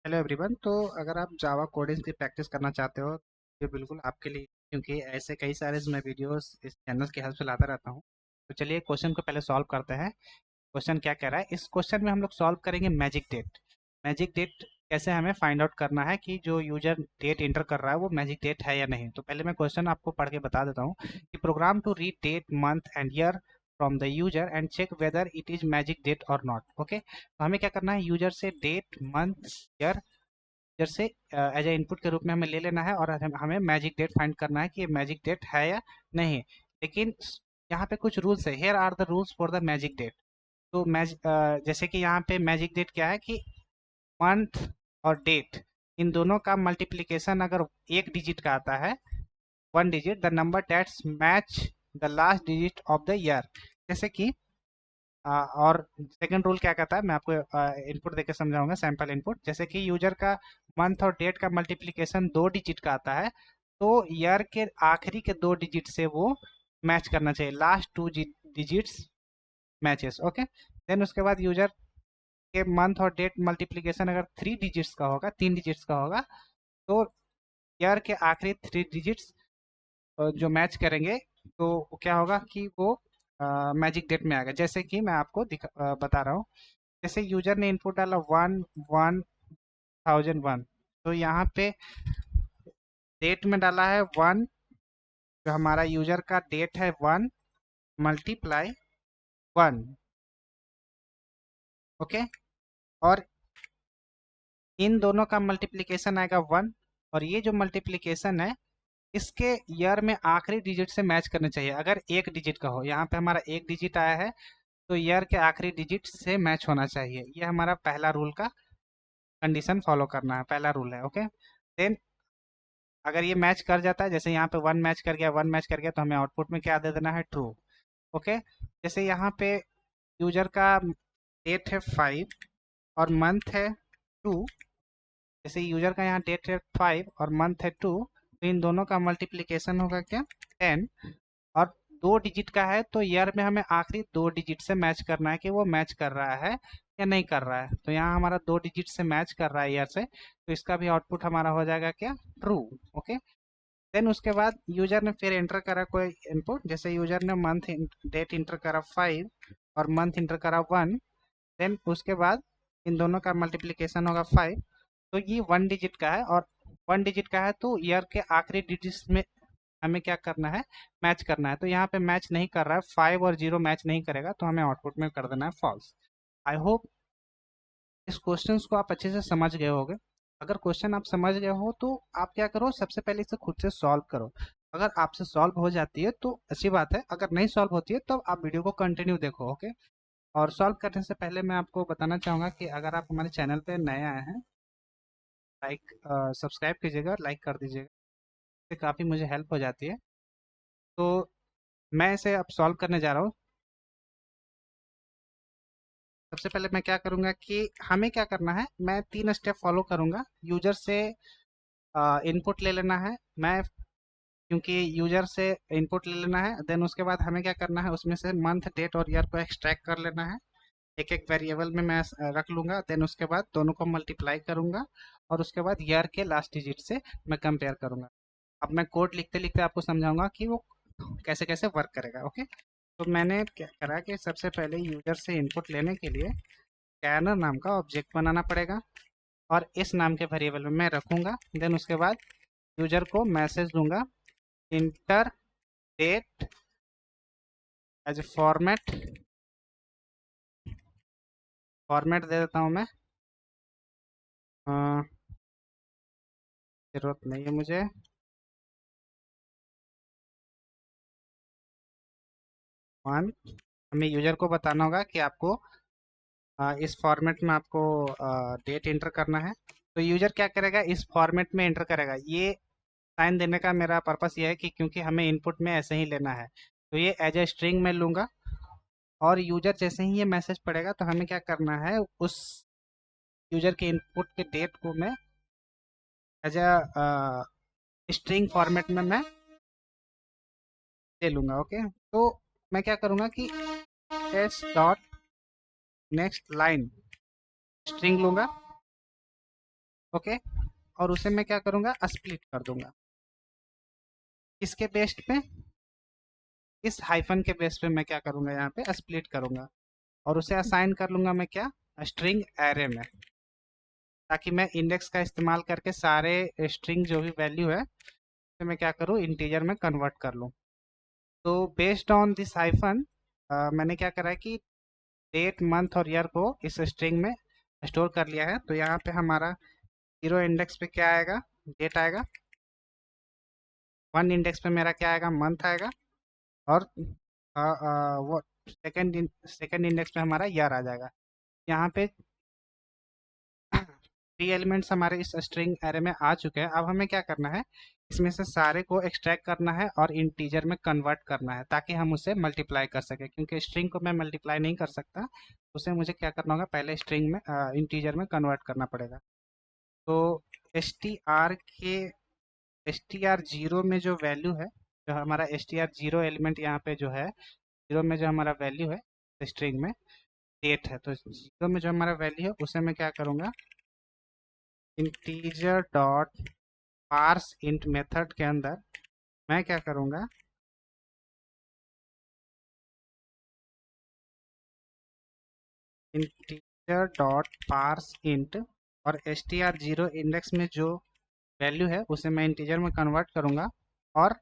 Hello everyone. तो अगर आप जावा कोडिंग की प्रैक्टिस करना चाहते हो तो ये बिल्कुल आपके लिए, क्योंकि ऐसे कई सारे मैं वीडियोस इस चैनल की हेल्प से लाता रहता हूँ। तो चलिए क्वेश्चन को पहले सॉल्व करते हैं। क्वेश्चन क्या कह रहा है, इस क्वेश्चन में हम लोग सॉल्व करेंगे मैजिक डेट। मैजिक डेट कैसे हमें फाइंड आउट करना है कि जो यूजर डेट इंटर कर रहा है वो मैजिक डेट है या नहीं। तो पहले मैं क्वेश्चन आपको पढ़ के बता देता हूँ कि program to read date month and year from the user and check whether it is magic date और नॉट। ओके, तो हमें क्या करना है, यूजर से डेट मंथ ईयर जैसे एज ए इनपुट के रूप में हमें ले लेना है, और हमें मैजिक डेट फाइंड करना है कि ये मैजिक डेट है या नहीं। लेकिन यहाँ पे कुछ रूल्स है, here are the rules for the magic date. तो जैसे कि यहाँ पे मैजिक डेट क्या है कि मंथ और डेट, इन दोनों का मल्टीप्लिकेशन अगर एक डिजिट का आता है, one digit, the number that's match the last digit of the year. जैसे कि और सेकंड रूल क्या कहता है, मैं आपको इनपुट देके समझाऊंगा, सैंपल इनपुट। जैसे कि यूजर का मंथ और डेट का मल्टीप्लिकेशन दो डिजिट का आता है, तो ईयर के आखिरी के दो डिजिट से वो मैच करना चाहिए, last two digits matches. Okay, then उसके बाद यूजर के मंथ और डेट मल्टीप्लिकेशन अगर थ्री डिजिट्स का होगा, तीन डिजिट्स का होगा, तो ईयर के आखिरी थ्री डिजिट्स जो मैच करेंगे, तो क्या होगा कि वो मैजिक डेट में आएगा। जैसे कि मैं आपको बता रहा हूँ। जैसे यूजर ने इनपुट डाला 1 1001, तो यहाँ पे डेट में डाला है 1, जो हमारा यूजर का डेट है 1 × 1। ओके, और इन दोनों का मल्टीप्लिकेशन आएगा 1, और ये जो मल्टीप्लिकेशन है इसके ईयर में आखिरी डिजिट से मैच करने चाहिए। अगर एक डिजिट का हो, यहाँ पे हमारा एक डिजिट आया है, तो ईयर के आखिरी डिजिट से मैच होना चाहिए। ये हमारा पहला रूल का कंडीशन फॉलो करना है, पहला रूल है। ओके, देन अगर ये मैच कर जाता है, जैसे यहाँ पे वन मैच कर गया, वन मैच कर गया, तो हमें आउटपुट में क्या दे देना है, ट्रू। ओके, जैसे यहाँ पे यूजर का डेट है 5 और मंथ है 2। जैसे यूजर का यहाँ डेट है 5 और मंथ है 2, तो इन दोनों का मल्टीप्लिकेशन होगा क्या, 10। और दो डिजिट का है, तो ईयर में हमें आखिरी दो डिजिट से मैच करना है कि वो मैच कर रहा है या नहीं कर रहा है। तो यहाँ हमारा दो डिजिट से मैच कर रहा है ईयर से, तो इसका भी आउटपुट हमारा हो जाएगा क्या, ट्रू। ओके, देन उसके बाद यूजर ने फिर एंटर करा कोई इनपुट। जैसे यूजर ने मंथ डेट इंटर करा 5 और मंथ इंटर करा 1, देन उसके बाद इन दोनों का मल्टीप्लिकेशन होगा 5। तो ये वन डिजिट का है, और वन डिजिट का है तो ईयर के आखिरी डिजिट्स में हमें क्या करना है, मैच करना है। तो यहाँ पे मैच नहीं कर रहा है, 5 और 0 मैच नहीं करेगा, तो हमें आउटपुट में कर देना है फॉल्स। आई होप इस क्वेश्चन को आप अच्छे से समझ गए होंगे। अगर क्वेश्चन आप समझ गए हो तो आप क्या करो, सबसे पहले इसे खुद से सॉल्व करो। अगर आपसे सॉल्व हो जाती है तो अच्छी बात है, अगर नहीं सॉल्व होती है तो आप वीडियो को कंटिन्यू देखो। ओके, और सॉल्व करने से पहले मैं आपको बताना चाहूँगा कि अगर आप हमारे चैनल पे नए आए हैं, लाइक सब्सक्राइब कीजिएगा, लाइक कर दीजिएगा, इससे काफ़ी मुझे हेल्प हो जाती है। तो मैं इसे अब सॉल्व करने जा रहा हूँ। सबसे पहले मैं क्या करूँगा कि हमें क्या करना है, मैं तीन स्टेप फॉलो करूँगा। यूजर से इनपुट ले लेना है, मैं क्योंकि यूजर से इनपुट ले लेना है। देन उसके बाद हमें क्या करना है, उसमें से मंथ डेट और ईयर को एक्सट्रैक्ट कर लेना है, एक एक वेरिएबल में मैं रख लूंगा। देन उसके बाद दोनों को मल्टीप्लाई करूंगा, और उसके बाद ईयर के लास्ट डिजिट से मैं कंपेयर करूंगा। अब मैं कोड लिखते लिखते आपको समझाऊंगा कि वो कैसे कैसे वर्क करेगा। ओके, तो मैंने क्या करा कि सबसे पहले यूजर से इनपुट लेने के लिए स्कैनर नाम का ऑब्जेक्ट बनाना पड़ेगा, और इस नाम के वेरिएबल में मैं रखूंगा। देन उसके बाद यूजर को मैसेज दूंगा, enter date as a format. Format दे देता हूँ मैं, जरूरत नहीं है मुझे। वन, हमें यूजर को बताना होगा कि आपको इस फॉर्मेट में आपको डेट इंटर करना है। तो यूजर क्या करेगा, इस फॉर्मेट में इंटर करेगा। ये साइन देने का मेरा पर्पस ये है कि क्योंकि हमें इनपुट में ऐसे ही लेना है, तो ये एज ए स्ट्रिंग में लूंगा। और यूजर जैसे ही ये मैसेज पढ़ेगा, तो हमें क्या करना है, उस यूजर के इनपुट के डेट को मैं एज ए स्ट्रिंग फॉर्मेट में मैं ले लूंगा। ओके, तो मैं क्या करूंगा कि test dot next line string लूंगा, ओके, और उसे मैं क्या करूँगा, स्प्लिट कर दूंगा। इसके बेस पे, इस हाइफन के बेस पे मैं क्या करूँगा, यहाँ पे स्प्लिट करूँगा और उसे असाइन कर लूँगा मैं क्या, स्ट्रिंग एरे में, ताकि मैं इंडेक्स का इस्तेमाल करके सारे स्ट्रिंग जो भी वैल्यू है तो मैं क्या करूँ, इंटीजर में कन्वर्ट कर लूँ। तो बेस्ड ऑन दिस हाइफन मैंने क्या करा है कि डेट मंथ और ईयर को इस स्ट्रिंग में स्टोर कर लिया है। तो यहाँ पे हमारा 0 इंडेक्स पे क्या आएगा, डेट आएगा। 1 इंडेक्स पे मेरा क्या आएगा, मंथ आएगा। और वो सेकंड इंडेक्स पे हमारा ईयर आ जाएगा। यहाँ पे 3 एलिमेंट्स हमारे इस स्ट्रिंग एरे में आ चुके हैं। अब हमें क्या करना है, इसमें से सारे को एक्सट्रैक्ट करना है और इंटीजर में कन्वर्ट करना है, ताकि हम उसे मल्टीप्लाई कर सके। क्योंकि स्ट्रिंग को मैं मल्टीप्लाई नहीं कर सकता, उसे मुझे क्या करना होगा, पहले स्ट्रिंग में इंटीजर में कन्वर्ट करना पड़ेगा। तो एस टी आर जीरो में जो वैल्यू है, जो हमारा S T R zero element यहाँ पे जो है, जीरो में जो हमारा वैल्यू है स्ट्रिंग में डेट है, तो जीरो में जो हमारा वैल्यू है उसे मैं क्या करूँगा, integer dot parse int method के अंदर मैं क्या करूँगा, इंटीजर डॉट पार्स इंट, और S T R zero index में जो वैल्यू है उसे मैं इंटीजर में कन्वर्ट करूँगा और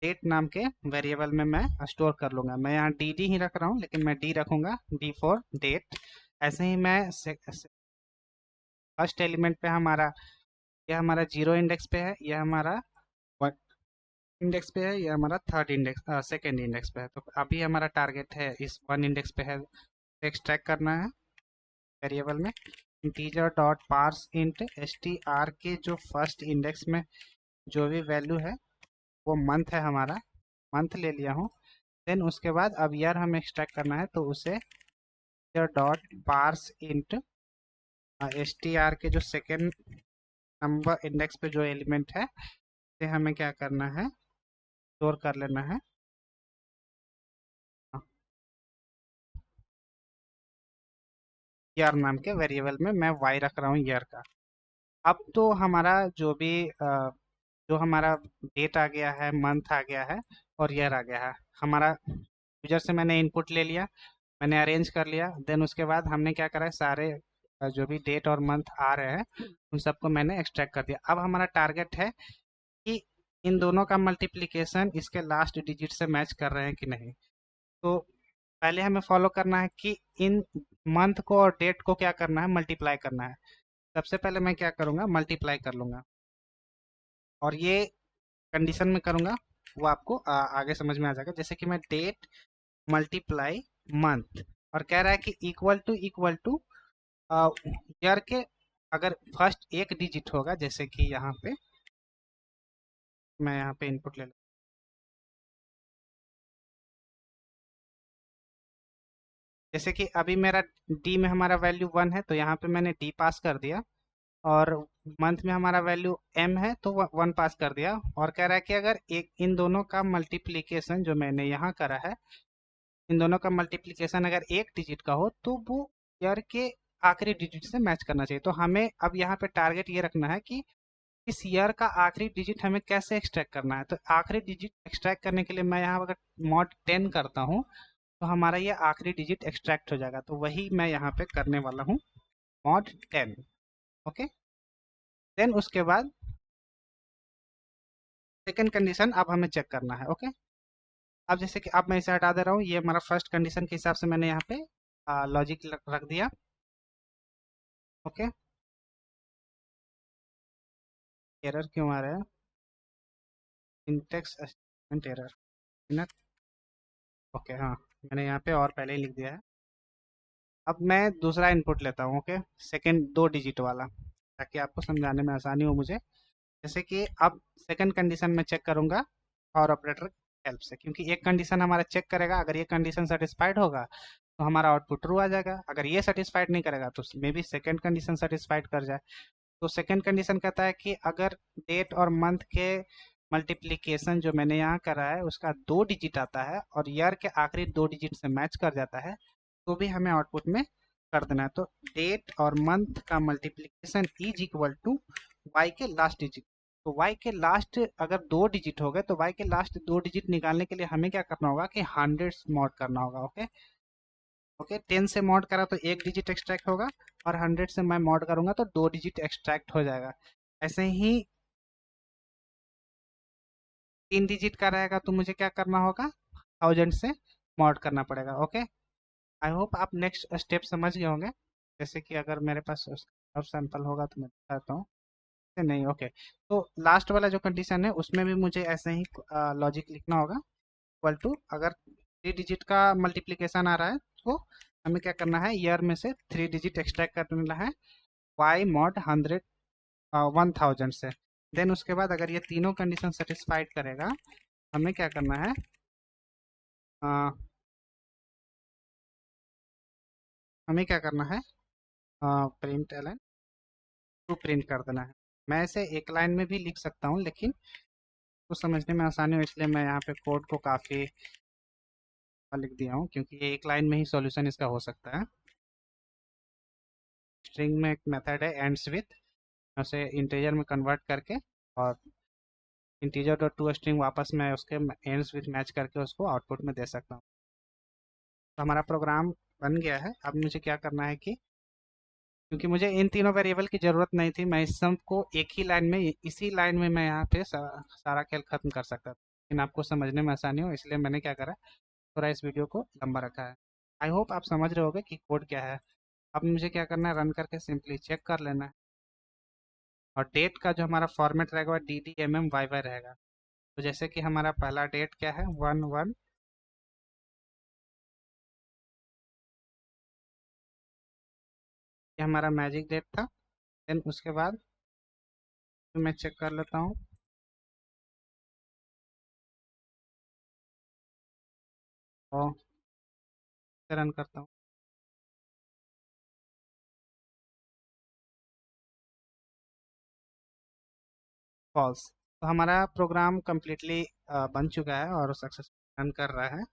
डेट नाम के वेरिएबल में मैं स्टोर कर लूँगा। मैं यहाँ डी डी ही रख रहा हूँ, लेकिन मैं डी रखूँगा, डी फॉर डेट। ऐसे ही मैं फर्स्ट एलिमेंट पे हमारा, यह हमारा 0 इंडेक्स पे है, यह हमारा 1 इंडेक्स पे है, यह हमारा थर्ड इंडेक्स सेकेंड इंडेक्स पे है। तो अभी हमारा टारगेट है इस 1 इंडेक्स पे है, एक्सट्रैक्ट करना है वेरिएबल में integer dot parse int S T R के जो फर्स्ट इंडेक्स में जो भी वैल्यू है वो मंथ है हमारा, मंथ ले लिया हूँ। देन उसके बाद अब ईयर हमें एक्सट्रैक्ट करना है, तो उसे dot parse int S T R के जो सेकेंड नंबर इंडेक्स पे जो एलिमेंट है उसे हमें क्या करना है, स्टोर कर लेना है। ईयर नाम के वेरिएबल में मैं वाई रख रहा हूँ ईयर का। अब तो हमारा जो भी जो हमारा डेट आ गया है, मंथ आ गया है और ईयर आ गया है, हमारा यूजर से मैंने इनपुट ले लिया, मैंने अरेंज कर लिया। देन उसके बाद हमने क्या करा है, सारे जो भी डेट और मंथ आ रहे हैं उन सबको मैंने एक्सट्रैक्ट कर दिया। अब हमारा टारगेट है कि इन दोनों का मल्टीप्लिकेशन इसके लास्ट डिजिट से मैच कर रहे हैं कि नहीं। तो पहले हमें फॉलो करना है कि इन मंथ को और डेट को क्या करना है, मल्टीप्लाई करना है। सबसे पहले मैं क्या करूँगा, मल्टीप्लाई कर लूँगा, और ये कंडीशन में करूँगा वो आपको आगे समझ में आ जाएगा। जैसे कि मैं डेट मल्टीप्लाई मंथ, और कह रहा है कि इक्वल टू ईयर के अगर फर्स्ट एक डिजिट होगा, जैसे कि यहाँ पे मैं यहाँ पे इनपुट ले लूँ, जैसे कि अभी मेरा डी में हमारा वैल्यू 1 है तो यहाँ पे मैंने डी पास कर दिया, और मंथ में हमारा वैल्यू m है तो 1 पास कर दिया। और कह रहा है कि अगर एक इन दोनों का मल्टीप्लिकेशन जो मैंने यहाँ करा है, इन दोनों का मल्टीप्लिकेशन अगर एक डिजिट का हो तो वो ईयर के आखिरी डिजिट से मैच करना चाहिए। तो हमें अब यहाँ पे टारगेट ये रखना है कि इस ईयर का आखिरी डिजिट हमें कैसे एक्सट्रैक्ट करना है। तो आखिरी डिजिट एक्सट्रैक्ट करने के लिए मैं यहाँ अगर मॉड 10 करता हूँ तो हमारा ये आखिरी डिजिट एक्सट्रैक्ट हो जाएगा। तो वही मैं यहाँ पे करने वाला हूँ, मॉड 10। ओके, देन उसके बाद सेकंड कंडीशन अब हमें चेक करना है। ओके, अब जैसे कि अब मैं इसे हटा दे रहा हूँ, ये हमारा फर्स्ट कंडीशन के हिसाब से मैंने यहाँ पे लॉजिक रख दिया। ओके, एरर क्यों आ रहा है, सिंटेक्स स्टेटमेंट एरर। ओके, हाँ मैंने यहाँ पे और पहले ही लिख दिया है। अब मैं दूसरा इनपुट लेता हूँ, ओके, सेकंड 2 डिजिट वाला, ताकि आपको समझाने में आसानी हो मुझे। जैसे कि अब सेकंड कंडीशन में चेक करूंगा और ऑपरेटर हेल्प से, क्योंकि एक कंडीशन हमारा चेक करेगा, अगर ये कंडीशन सेटिस्फाइड होगा तो हमारा आउटपुट ट्रू आ जाएगा, अगर ये सेटिस्फाइड नहीं करेगा तो may be second condition satisfied कर जाए। तो सेकंड कंडीशन कहता है कि अगर डेट और मंथ के मल्टीप्लिकेशन जो मैंने यहाँ करा है उसका 2 डिजिट आता है और ईयर के आखिरी 2 डिजिट से मैच कर जाता है, तो भी हमें आउटपुट में कर देना है। तो डेट और मंथ का multiplication is equal to Y के लास्ट डिजिट। तो वाई के लास्ट अगर 2 डिजिट हो गए तो वाई के लास्ट 2 डिजिट निकालने के लिए हमें क्या करना होगा कि 100 मॉड करना होगा। ओके ओके, 10 से मॉड करा तो 1 डिजिट एक्सट्रैक्ट होगा, और 100 से मैं मॉड करूंगा तो 2 डिजिट एक्सट्रैक्ट हो जाएगा। ऐसे ही 3 डिजिट का रहेगा तो मुझे क्या करना होगा, 1000 से मॉड करना पड़ेगा। ओके, आई होप आप नेक्स्ट स्टेप समझ गए होंगे। जैसे कि अगर मेरे पास अब सैंपल होगा तो मैं दिखाता हूँ। नहीं, ओके। तो लास्ट वाला जो कंडीशन है उसमें भी मुझे ऐसे ही लॉजिक लिखना होगा। इक्वल टू, अगर 3 डिजिट का मल्टीप्लीकेशन आ रहा है तो हमें क्या करना है, ईयर में से 3 डिजिट एक्सट्रैक्ट करना है, वाई मॉड 1000 से। देन उसके बाद अगर ये तीनों कंडीशन सेटिस्फाइड करेगा, हमें क्या करना है, हमें क्या करना है, प्रिंट एलन टू प्रिंट कर देना है। मैं इसे एक लाइन में भी लिख सकता हूँ, लेकिन कुछ समझने में आसानी हो इसलिए मैं यहाँ पे कोड को काफ़ी लिख दिया हूँ, क्योंकि ये एक लाइन में ही सॉल्यूशन इसका हो सकता है। स्ट्रिंग में एक मेथड है एंड्स विथ, उसे इंटीजर में कन्वर्ट करके और इंटीजर डॉट टू स्ट्रिंग वापस मैं उसके एंड्स विथ मैच करके उसको आउटपुट में दे सकता हूँ। तो हमारा प्रोग्राम बन गया है। अब मुझे क्या करना है कि, क्योंकि मुझे इन तीनों वेरिएबल की ज़रूरत नहीं थी, मैं इस सम को एक ही लाइन में, इसी लाइन में मैं यहाँ पे सारा खेल खत्म कर सकता था, लेकिन आपको समझने में आसानी हो इसलिए मैंने क्या करा, थोड़ा इस वीडियो को लंबा रखा है। आई होप आप समझ रहे होगे कि कोड क्या है। अब मुझे क्या करना है, रन करके सिंपली चेक कर लेना है। और डेट का जो हमारा फॉर्मेट रहेगा वह DDMM YY रहेगा। तो जैसे कि हमारा पहला डेट क्या है, 1/1, ये हमारा मैजिक डेट था। देन उसके बाद तो मैं चेक कर लेता हूँ और रन करता हूँ। फॉल्स। तो हमारा प्रोग्राम कम्प्लीटली बन चुका है और सक्सेसफुल रन कर रहा है।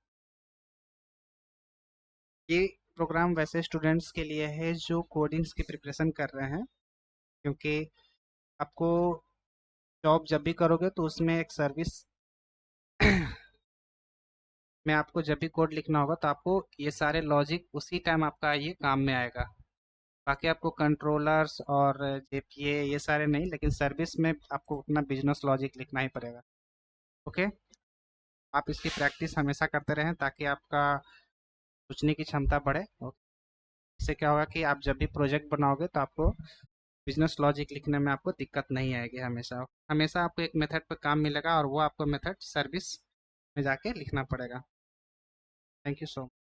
ये प्रोग्राम वैसे स्टूडेंट्स के लिए है जो कोडिंग्स की प्रिपरेशन कर रहे हैं, क्योंकि आपको जॉब जब भी करोगे तो उसमें एक सर्विस में आपको जब भी कोड लिखना होगा तो आपको ये सारे लॉजिक उसी टाइम आपका ये काम में आएगा। बाकी आपको कंट्रोलर्स और जेपीए ये सारे नहीं, लेकिन सर्विस में आपको अपना बिजनेस लॉजिक लिखना ही पड़ेगा। ओके, आप इसकी प्रैक्टिस हमेशा करते रहें ताकि आपका सोचने की क्षमता बढ़े। इससे क्या होगा कि आप जब भी प्रोजेक्ट बनाओगे तो आपको बिजनेस लॉजिक लिखने में आपको दिक्कत नहीं आएगी। हमेशा हमेशा आपको एक मेथड पर काम मिलेगा और वो आपको मेथड सर्विस में जाके लिखना पड़ेगा। Thank you so much.